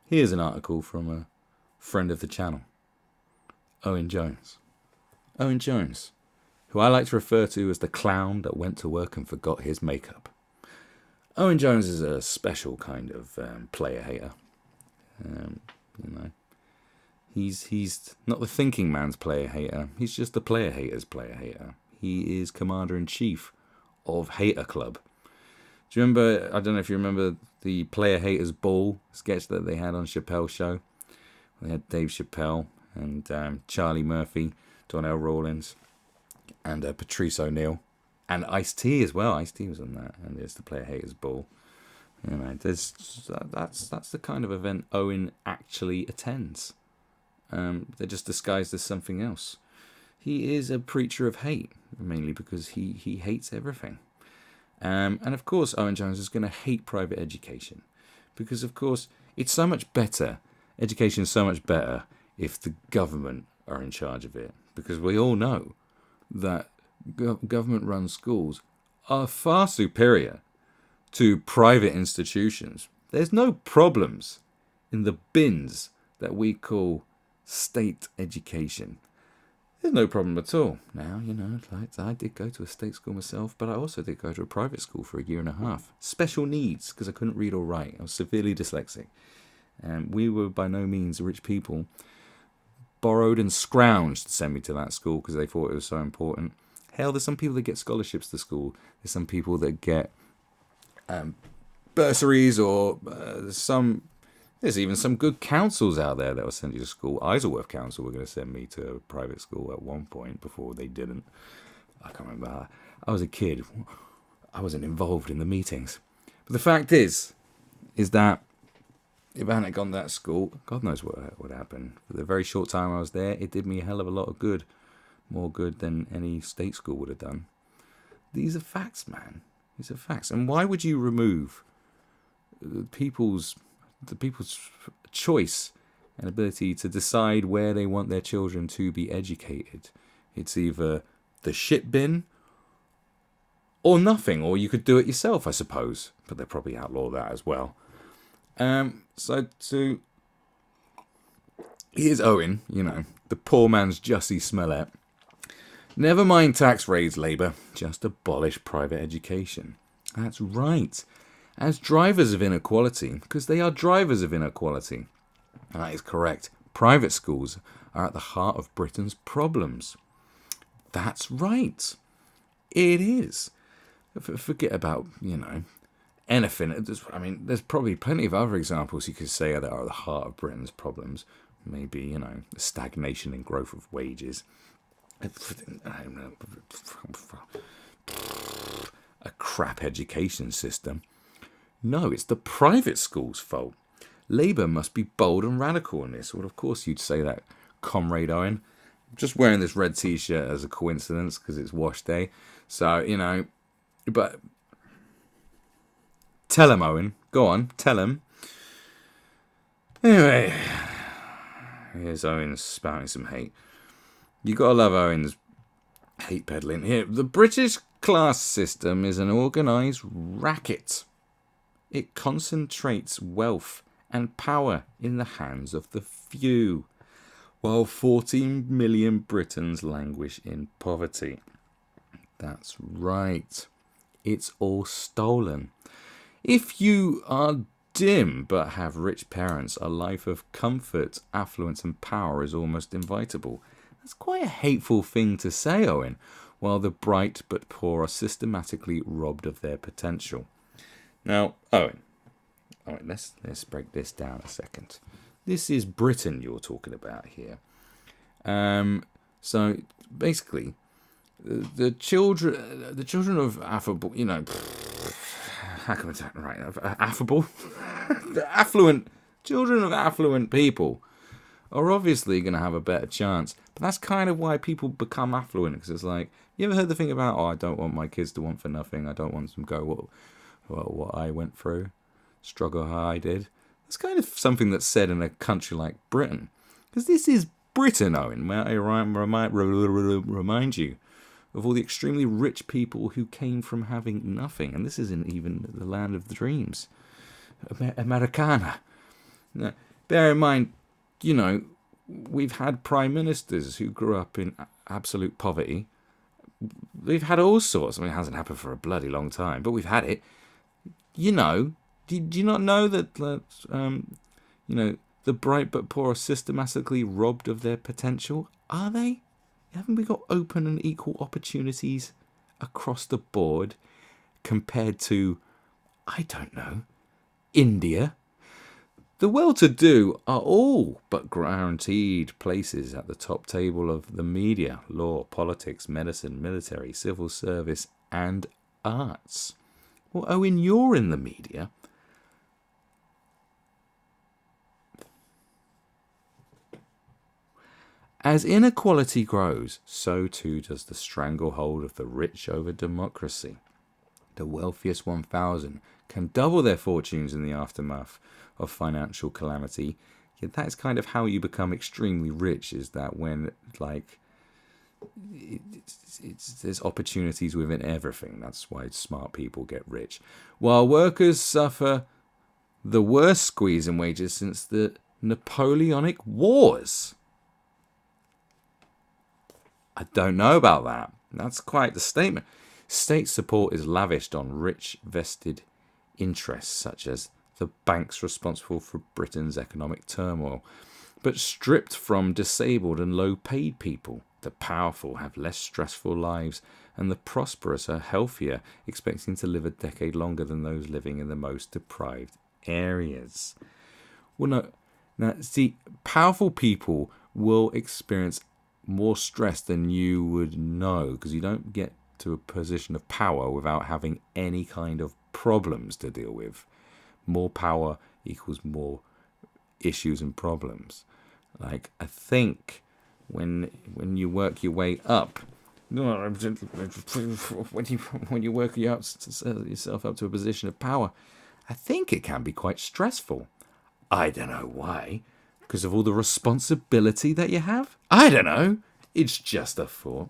Here's an article from a friend of the channel, Owen Jones. Owen Jones, who I like to refer to as the clown that went to work and forgot his makeup. Owen Jones is a special kind of player hater. You know, he's not the thinking man's player hater. He's just the player hater's player hater. He is commander-in-chief of Hater Club. Do you remember? I don't know if you remember the Player Haters Ball sketch that they had on Chappelle's show. They had Dave Chappelle and Charlie Murphy, Donnell Rawlins, and Patrice O'Neill, and Ice-T as well. Ice-T was on that, and there's the Player Haters Ball. You know, that's the kind of event Owen actually attends. They're just disguised as something else. He is a preacher of hate, mainly because he hates everything. And of course, Owen Jones is going to hate private education because, of course, it's so much better. Education is so much better if the government are in charge of it, because we all know that government-run schools are far superior to private institutions. There's no problems in the bins that we call state education. There's no problem at all. Now, you know, like I did go to a state school myself, but I also did go to a private school for a year and a half. Special needs, because I couldn't read or write. I was severely dyslexic. We were by no means rich people. Borrowed and scrounged to send me to that school because they thought it was so important. Hell, there's some people that get scholarships to school. There's some people that get bursaries or there's even some good councils out there that will send you to school. Isleworth Council were going to send me to a private school at one point before they didn't. I can't remember. I was a kid. I wasn't involved in the meetings. But the fact is that if I hadn't gone to that school, God knows what would happen. For the very short time I was there, it did me a hell of a lot of good. More good than any state school would have done. These are facts, man. These are facts. And why would you remove the people's choice and ability to decide where they want their children to be educated? It's either the shit bin or nothing, or you could do it yourself, I suppose. But they'll probably outlaw that as well. Here's Owen, you know, the poor man's Jussie Smollett. Never mind tax raids, Labour, just abolish private education. That's right. As drivers of inequality, because they are drivers of inequality. That is correct. Private schools are at the heart of Britain's problems. That's right. It is. Forget about, you know, anything. I mean, there's probably plenty of other examples you could say that are at the heart of Britain's problems. Maybe, you know, the stagnation and growth of wages. I don't know. A crap education system. No, it's the private school's fault. Labour must be bold and radical in this. Well, of course you'd say that, Comrade Owen. I'm just wearing this red t-shirt as a coincidence because it's wash day. So, you know, but tell him, Owen. Go on, tell him. Anyway, here's Owen spouting some hate. You gotta love Owen's hate peddling here. The British class system is an organised racket. It concentrates wealth and power in the hands of the few, while 14 million Britons languish in poverty. That's right. It's all stolen. If you are dim but have rich parents, a life of comfort, affluence and power is almost inevitable. That's quite a hateful thing to say, Owen, while the bright but poor are systematically robbed of their potential. Now, Owen, let's break this down a second. This is Britain you're talking about here. So basically, the children of affable, you know, how can I say right? Affable, the affluent children of affluent people are obviously going to have a better chance. But that's kind of why people become affluent, because it's like, you ever heard the thing about, I don't want my kids to want for nothing. I don't want them to go what I went through, struggle how I did. It's kind of something that's said in a country like Britain, because this is Britain, Owen. May I remind you of all the extremely rich people who came from having nothing, and this isn't even the land of the dreams, Americana. Bear in mind, we've had prime ministers who grew up in absolute poverty. We've had all sorts. I mean, it hasn't happened for a bloody long time, but we've had it. Do you not know that, the bright but poor are systematically robbed of their potential? Are they? Haven't we got open and equal opportunities across the board compared to, I don't know, India? The well-to-do are all but guaranteed places at the top table of the media, law, politics, medicine, military, civil service, and arts. Well, Owen, you're in the media. As inequality grows, so too does the stranglehold of the rich over democracy. The wealthiest 1,000 can double their fortunes in the aftermath of financial calamity. Yet that's kind of how you become extremely rich, is that when, there's opportunities within everything. That's why smart people get rich. While workers suffer the worst squeeze in wages since the Napoleonic Wars. I don't know about that. That's quite the statement. State support is lavished on rich vested interests, such as the banks responsible for Britain's economic turmoil, but stripped from disabled and low-paid people. The powerful have less stressful lives, and the prosperous are healthier, expecting to live a decade longer than those living in the most deprived areas. Well, no. Now, see, powerful people will experience more stress than you would know, because you don't get to a position of power without having any kind of problems to deal with. More power equals more issues and problems. I think when you work your way up, when you work yourself up to a position of power, I think it can be quite stressful. I don't know why. Because of all the responsibility that you have? I don't know. It's just a thought.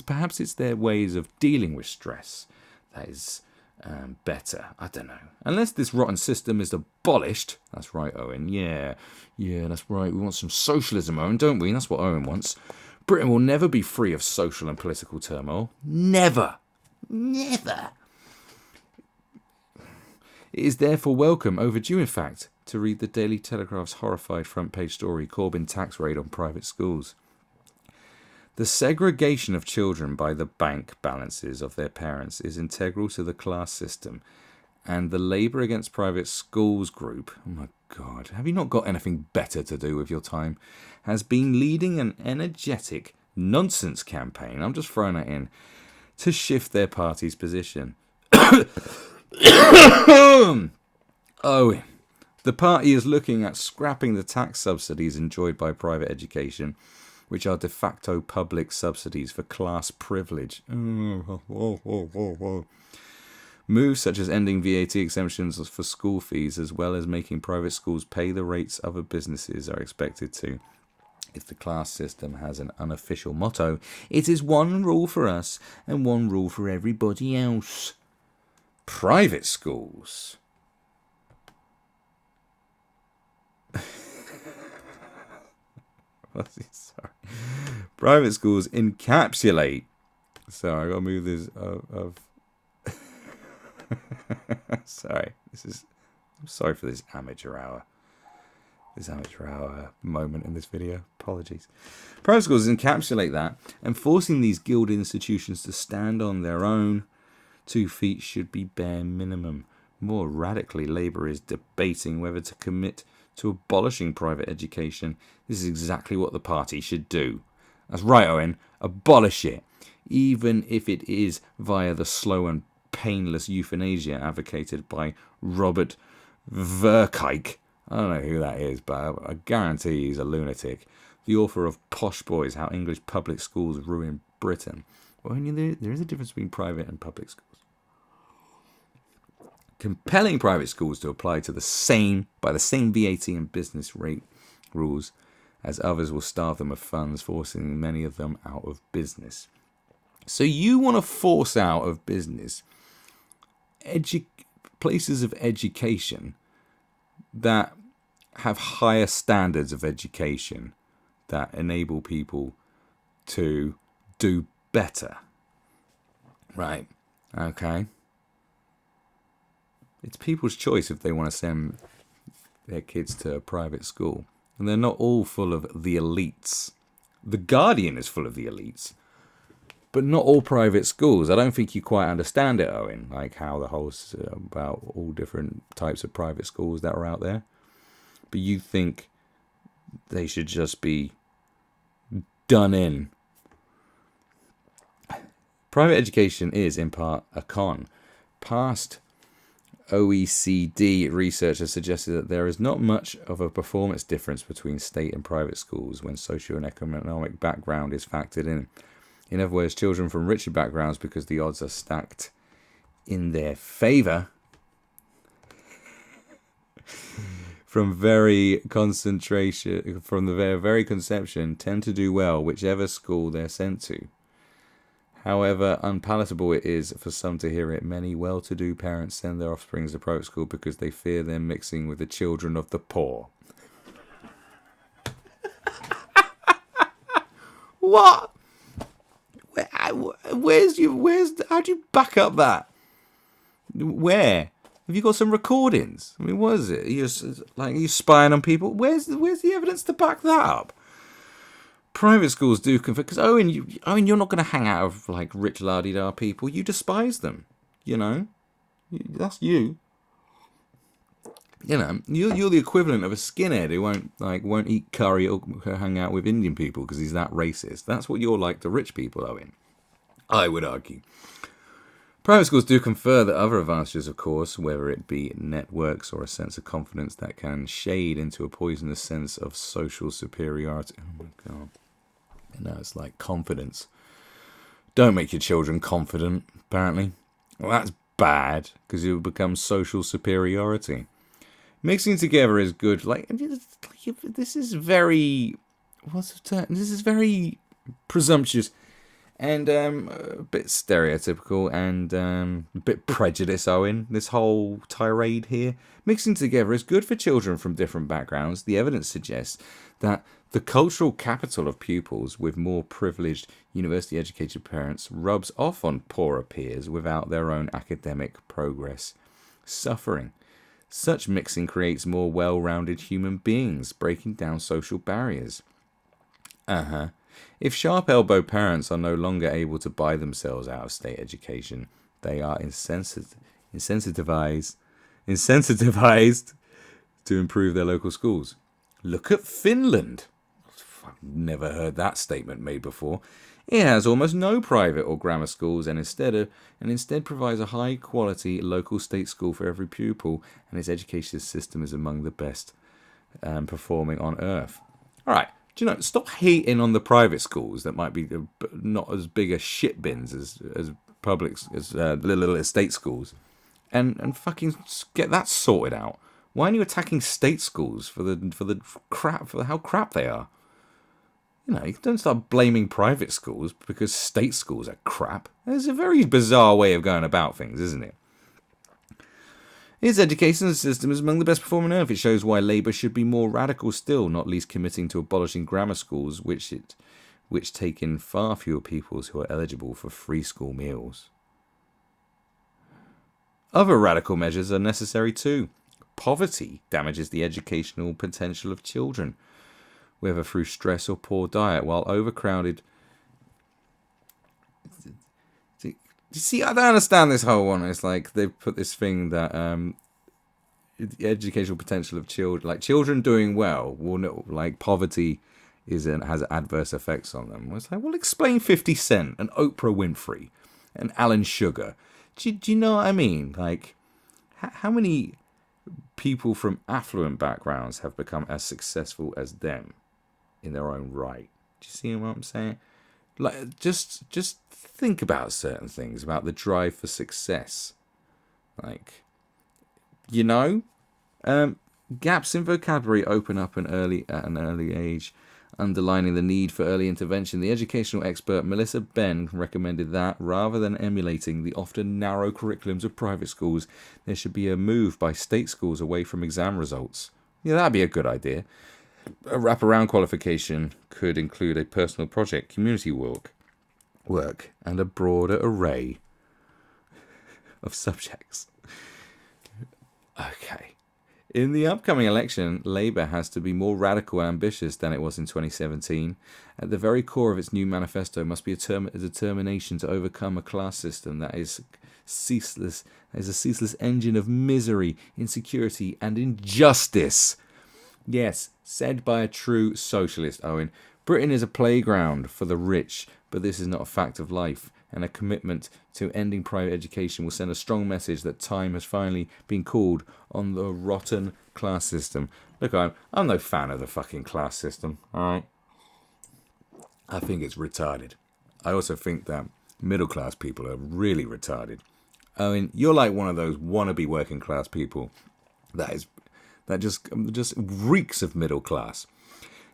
Perhaps it's their ways of dealing with stress that is better. I don't know. Unless this rotten system is abolished. That's right, Owen. Yeah, that's right. We want some socialism, Owen, don't we? That's what Owen wants. Britain will never be free of social and political turmoil. Never. Never. It is therefore welcome, overdue in fact, to read the Daily Telegraph's horrified front-page story, Corbyn tax raid on private schools. The segregation of children by the bank balances of their parents is integral to the class system, and the Labour Against Private Schools group, oh my God, have you not got anything better to do with your time, has been leading an energetic nonsense campaign, I'm just throwing that in, to shift their party's position. Owen. The party is looking at scrapping the tax subsidies enjoyed by private education, which are de facto public subsidies for class privilege. Moves such as ending VAT exemptions for school fees, as well as making private schools pay the rates other businesses, are expected to. If the class system has an unofficial motto, it is one rule for us and one rule for everybody else. Private schools. Sorry. Private schools encapsulate. Sorry, I gotta move this. Sorry, I'm sorry for this amateur hour. This amateur hour moment in this video. Apologies. Private schools encapsulate that, and forcing these guild institutions to stand on their own 2 feet should be bare minimum. More radically, Labour is debating whether to commit to abolishing private education. This is exactly what the party should do. That's right, Owen. Abolish it. Even if it is via the slow and painless euthanasia advocated by Robert Verkijk. I don't know who that is, but I guarantee he's a lunatic. The author of Posh Boys, How English Public Schools Ruin Britain. Well, there is a difference between private and public schools. Compelling private schools to apply to the same VAT and business rate rules as others will starve them of funds, forcing many of them out of business. So you want to force out of business places of education that have higher standards of education that enable people to do better. Right? Okay. It's people's choice if they want to send their kids to a private school. And they're not all full of the elites. The Guardian is full of the elites. But not all private schools. I don't think you quite understand it, Owen. Like how the whole about all different types of private schools that are out there. But you think they should just be done in. Private education is, in part, a con. Past OECD research has suggested that there is not much of a performance difference between state and private schools when socio and economic background is factored in. In other words, children from richer backgrounds, because the odds are stacked in their favour, from the very conception, tend to do well whichever school they're sent to. However unpalatable it is for some to hear it, many well-to-do parents send their offspring to private school because they fear they're mixing with the children of the poor. What? How'd you back up that? Where? Have you got some recordings? I mean, what is it? Are you spying on people? Where's the evidence to back that up? Private schools do conflict, because Owen, you're not going to hang out with like rich la-di-da people. You despise them, you know. That's you. You know, you're the equivalent of a skinhead who won't eat curry or hang out with Indian people because he's that racist. That's what you're like to rich people, Owen. I would argue. Private schools do confer the other advantages, of course, whether it be networks or a sense of confidence that can shade into a poisonous sense of social superiority. Oh my God. No, it's like confidence. Don't make your children confident, apparently. Well, that's bad, because it will become social superiority. Mixing together is good. This is very... What's the term? This is very presumptuous and a bit stereotypical and a bit prejudiced, Owen. This whole tirade here. Mixing together is good for children from different backgrounds. The evidence suggests that the cultural capital of pupils with more privileged, university-educated parents rubs off on poorer peers without their own academic progress suffering. Such mixing creates more well-rounded human beings, breaking down social barriers. If sharp-elbowed parents are no longer able to buy themselves out of state education, they are incentivized to improve their local schools. Look at Finland. I've never heard that statement made before. It has almost no private or grammar schools and instead provides a high-quality local state school for every pupil, and its education system is among the best performing on earth. All right, do you know, stop hating on the private schools that might be not as big as shit bins as public, as little estate schools, and fucking get that sorted out. Why are you attacking state schools for how crap they are? You know, you don't start blaming private schools because state schools are crap. It's a very bizarre way of going about things, isn't it? Its education system is among the best performing on earth. It shows why Labour should be more radical still, not least committing to abolishing grammar schools, which take in far fewer pupils who are eligible for free school meals. Other radical measures are necessary too. Poverty damages the educational potential of children, whether through stress or poor diet, while overcrowded... You see, I don't understand this whole one. It's like they've put this thing that the educational potential of children, like children doing well, will know, like poverty has adverse effects on them. It's like, well, explain 50 Cent and Oprah Winfrey and Alan Sugar. Do you know what I mean? Like, how many people from affluent backgrounds have become as successful as them in their own right? Do you see what I'm saying? Like, just think about certain things, about the drive for success. Like, you know, gaps in vocabulary open up at an early age, underlining the need for early intervention. The educational expert Melissa Ben recommended that, rather than emulating the often narrow curriculums of private schools, there should be a move by state schools away from exam results. Yeah, that'd be a good idea. A wraparound qualification could include a personal project, community work, and a broader array of subjects. Okay. In the upcoming election, Labour has to be more radical and ambitious than it was in 2017. At the very core of its new manifesto must be a determination to overcome a class system that is ceaseless, as a ceaseless engine of misery, insecurity, and injustice. Yes, said by a true socialist, Owen. Britain is a playground for the rich, but this is not a fact of life, and a commitment to ending private education will send a strong message that time has finally been called on the rotten class system. Look, I'm no fan of the fucking class system, alright? I think it's retarded. I also think that middle class people are really retarded. Owen, you're like one of those wannabe working class people that just reeks of middle class.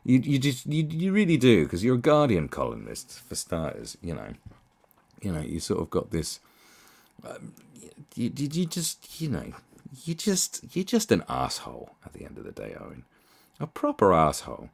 You really do, because you're a Guardian columnist for starters. You know, you sort of got this. You're just an asshole at the end of the day, Owen. A proper asshole,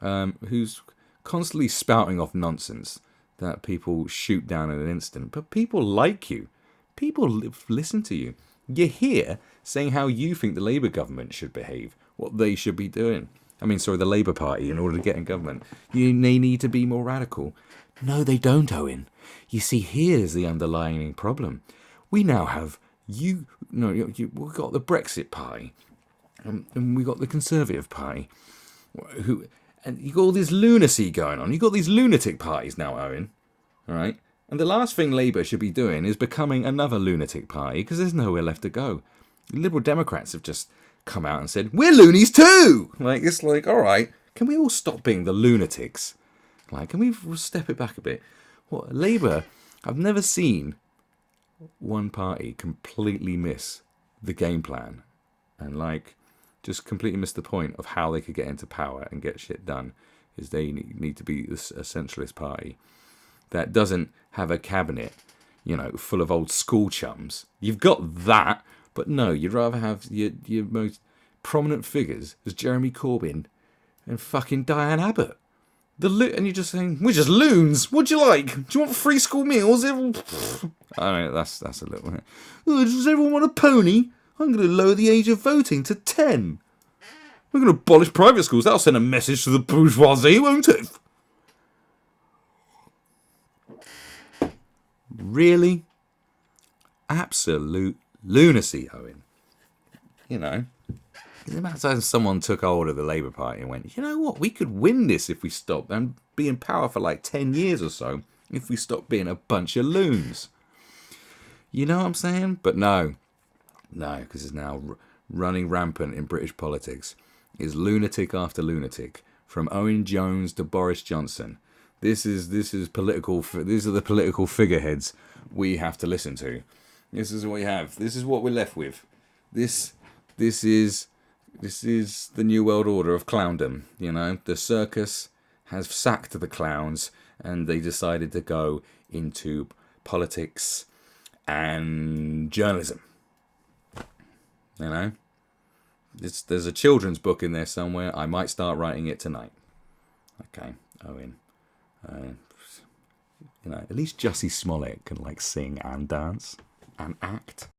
who's constantly spouting off nonsense that people shoot down in an instant. But people like you. People listen to you. You're here saying how you think the Labour government should behave, what they should be doing. The Labour Party, in order to get in government. They need to be more radical. No, they don't, Owen. You see, here's the underlying problem. We now have we've got the Brexit Party, and we've got the Conservative Party, and you've got all this lunacy going on. You've got these lunatic parties now, Owen, all right? And the last thing Labour should be doing is becoming another lunatic party, because there's nowhere left to go. Liberal Democrats have just come out and said, we're loonies too! It's like, all right, can we all stop being the lunatics? Can we step it back a bit? What, Labour, I've never seen one party completely miss the game plan and just completely miss the point of how they could get into power and get shit done. Is they need to be a centralist party that doesn't have a cabinet, full of old school chums. You've got that, but no, you'd rather have your most prominent figures as Jeremy Corbyn and fucking Diane Abbott. And you're just saying, we're just loons. What'd you like? Do you want free school meals? I know, that's a little bit. Oh, does everyone want a pony? I'm going to lower the age of voting to 10. We're going to abolish private schools. That'll send a message to the bourgeoisie, won't it? Really? Absolute lunacy, Owen. Imagine someone took hold of the Labour Party and went, you know what, we could win this if we stop and be in power for 10 years or so, if we stop being a bunch of loons. You know what I'm saying? But no, because it's now running rampant in British politics is lunatic after lunatic, from Owen Jones to Boris Johnson. This is political. These are the political figureheads we have to listen to. This is what we have. This is what we're left with. This is the new world order of clowndom. The circus has sacked the clowns, and they decided to go into politics and journalism. There's a children's book in there somewhere. I might start writing it tonight. Okay, Owen. At least Jussie Smollett can sing and dance and act.